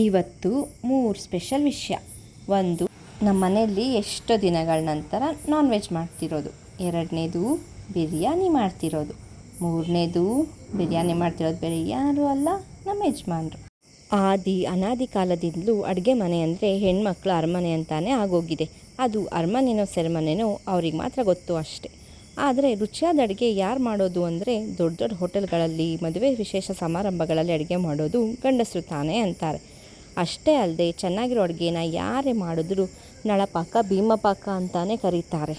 ಇವತ್ತು 3 ಸ್ಪೆಷಲ್ ವಿಷಯ. ಒಂದು, ನಮ್ಮ ಮನೆಯಲ್ಲಿ ಎಷ್ಟೋ ದಿನಗಳ ನಂತರ ನಾನ್ ವೆಜ್ ಮಾಡ್ತಿರೋದು. ಎರಡನೇದು, ಬಿರಿಯಾನಿ ಮಾಡ್ತಿರೋದು. ಮೂರನೇದು, ಬಿರಿಯಾನಿ ಮಾಡ್ತಿರೋದು ಬೇರೆ ಯಾರು ಅಲ್ಲ, ನಮ್ಮ ಯಜಮಾನ್ರು. ಅನಾದಿ ಕಾಲದಿಂದಲೂ ಅಡುಗೆ ಮನೆ ಅಂದರೆ ಹೆಣ್ಮಕ್ಳು ಅರಮನೆ ಅಂತಾನೆ ಆಗೋಗಿದೆ. ಅದು ಅರಮನೆನೋ ಸೆರೆಮನೆನೋ ಅವ್ರಿಗೆ ಮಾತ್ರ ಗೊತ್ತು ಅಷ್ಟೆ. ಆದರೆ ರುಚಿಯಾದ ಅಡುಗೆ ಯಾರು ಮಾಡೋದು ಅಂದರೆ ದೊಡ್ಡ ದೊಡ್ಡ ಹೋಟೆಲ್ಗಳಲ್ಲಿ, ಮದುವೆ ವಿಶೇಷ ಸಮಾರಂಭಗಳಲ್ಲಿ ಅಡುಗೆ ಮಾಡೋದು ಗಂಡಸರು ತಾನೇ ಅಂತಾರೆ. ಅಷ್ಟೇ ಅಲ್ಲದೆ ಚೆನ್ನಾಗಿರೋ ಅಡುಗೆನ ಯಾರೇ ಮಾಡಿದ್ರೂ ನಳಪಾಕ ಭೀಮಪಾಕ ಅಂತಾನೆ ಕರೀತಾರೆ.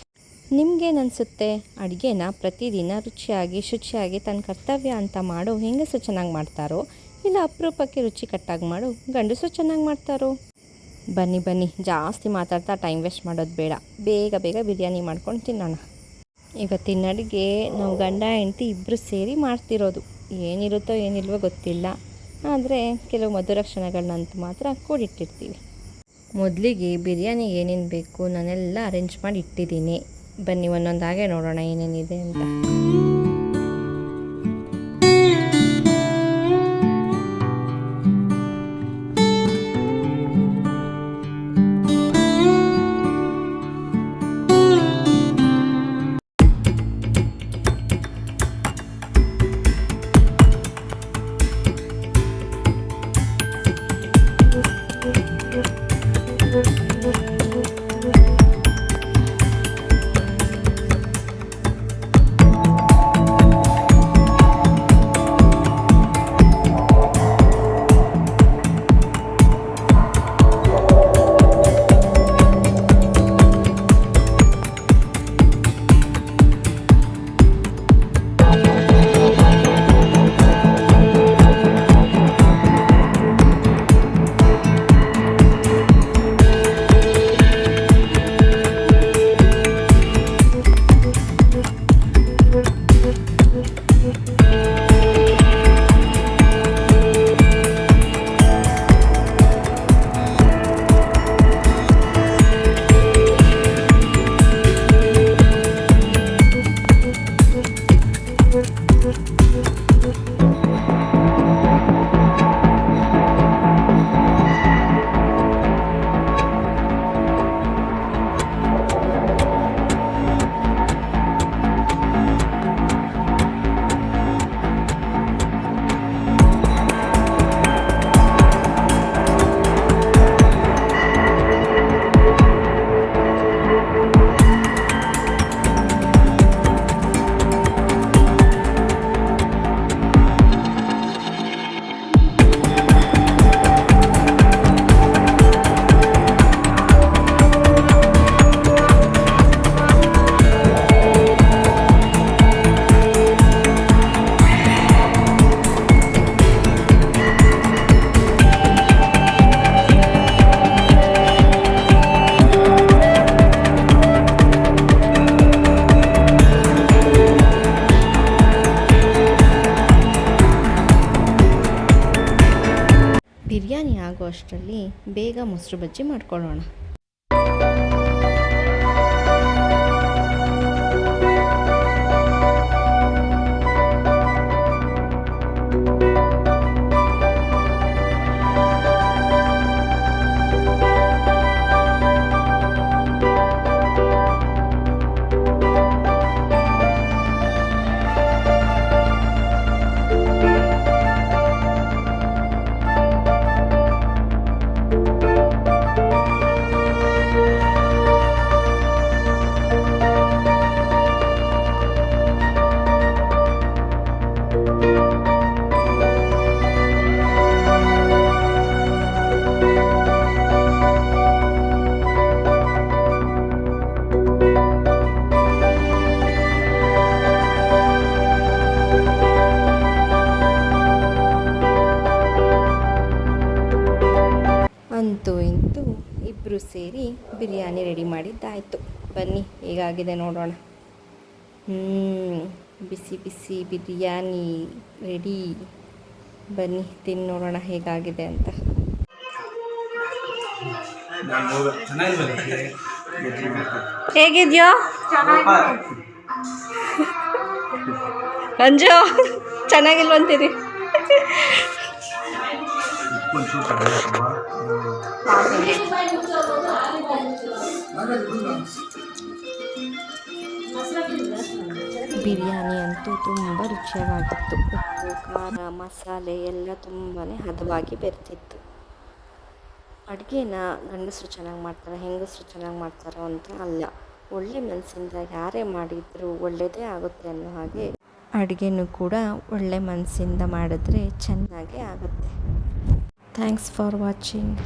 ನಿಮಗೇನನ್ಸುತ್ತೆ? ಅಡುಗೆನ ಪ್ರತಿದಿನ ರುಚಿಯಾಗಿ ಶುಚಿಯಾಗಿ ತನ್ನ ಕರ್ತವ್ಯ ಅಂತ ಮಾಡೋ ಹೆಂಗಸು ಚೆನ್ನಾಗಿ ಮಾಡ್ತಾರೋ, ಇಲ್ಲ ಅಪರೂಪಕ್ಕೆ ರುಚಿ ಕಟ್ಟಾಗಿ ಮಾಡೋ ಗಂಡಸು ಚೆನ್ನಾಗಿ ಮಾಡ್ತಾರೋ? ಬನ್ನಿ ಜಾಸ್ತಿ ಮಾತಾಡ್ತಾ ಟೈಮ್ ವೇಸ್ಟ್ ಮಾಡೋದು ಬೇಡ. ಬೇಗ ಬಿರಿಯಾನಿ ಮಾಡ್ಕೊಂಡು ತಿನ್ನೋಣ. ಇವತ್ತಿನ ಅಡುಗೆ ನಾವು ಗಂಡ ಹೆಂಡತಿ ಇಬ್ಬರು ಸೇರಿ ಮಾಡ್ತಿರೋದು. ಏನಿರುತ್ತೋ ಏನಿಲ್ವೋ ಗೊತ್ತಿಲ್ಲ, ಆದರೆ ಕೆಲವು ಮಧುರ ಕ್ಷಣಗಳನ್ನಂತೂ ಮಾತ್ರ ಕೂಡಿಟ್ಟಿರ್ತೀವಿ. ಮೊದಲಿಗೆ ಬಿರಿಯಾನಿಗೆ ಏನೇನು ಬೇಕು ನಾನೆಲ್ಲ ಅರೇಂಜ್ ಮಾಡಿ ಇಟ್ಟಿದ್ದೀನಿ. ಬನ್ನಿ ಒಂದೊಂದಾಗೆ ನೋಡೋಣ ಏನೇನಿದೆ ಅಂತ. ಬಿರಿಯಾನಿ ಆಗೋ ಅಷ್ಟರಲ್ಲಿ ಬೇಗ ಮೊಸರು ಬಜ್ಜಿ ಮಾಡ್ಕೊಳ್ಳೋಣ. ಅಂತೂ ಇಂತೂ ಇಬ್ಬರು ಸೇರಿ ಬಿರಿಯಾನಿ ರೆಡಿ ಮಾಡಿದ್ದಾಯಿತು. ಬನ್ನಿ ಹೇಗಾಗಿದೆ ನೋಡೋಣ. ಬಿಸಿ ಬಿಸಿ ಬಿರಿಯಾನಿ ರೆಡಿ. ಬನ್ನಿ ತಿಂದು ನೋಡೋಣ ಹೇಗಾಗಿದೆ ಅಂತ. ಹೇಗಿದ್ಯೋ ಅಂಜು? ಚೆನ್ನಾಗಿಲ್ವಂತೀರಿ? ಬಿರಿಯಾನಿ ಅಂತೂ ತುಂಬ ರುಚಿಯಾಗಿತ್ತು. ಉಪ್ಪು ಖಾರ ಮಸಾಲೆ ಎಲ್ಲ ತುಂಬಾ ಹದವಾಗಿ ಬೆರ್ತಿತ್ತು. ಅಡುಗೆನ ಗಂಡಸರು ಚೆನ್ನಾಗಿ ಮಾಡ್ತಾರೆ ಹೆಂಗಸರು ಚೆನ್ನಾಗಿ ಮಾಡ್ತಾರೋ ಅಂತ ಅಲ್ಲ, ಒಳ್ಳೆ ಮನಸ್ಸಿಂದ ಯಾರೇ ಮಾಡಿದರೂ ಒಳ್ಳೆಯದೇ ಆಗುತ್ತೆ ಅನ್ನೋ ಹಾಗೆ ಅಡುಗೆನೂ ಕೂಡ ಒಳ್ಳೆ ಮನಸ್ಸಿಂದ ಮಾಡಿದ್ರೆ ಚೆನ್ನಾಗೇ ಆಗುತ್ತೆ. Thanks for watching.